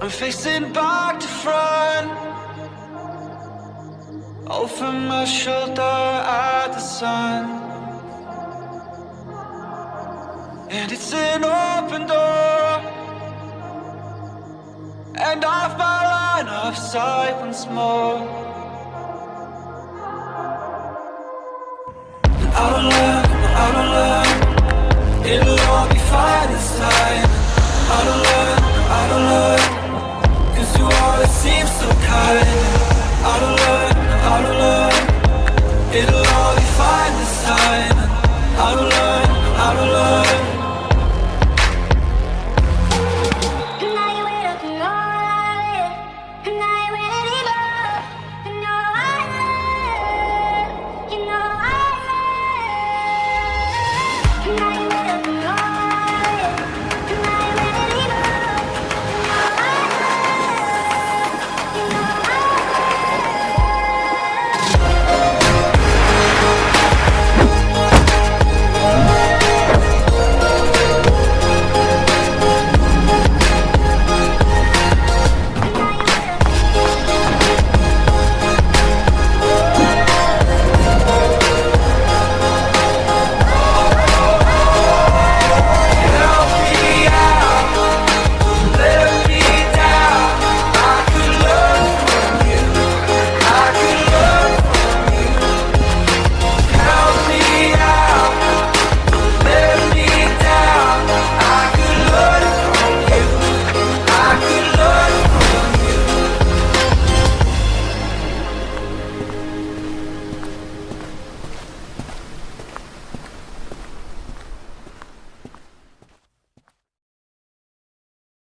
I'm facing back to front, over my shoulder at the sun. And it's an open door, and off my line of sight once more. I don't learn, in love.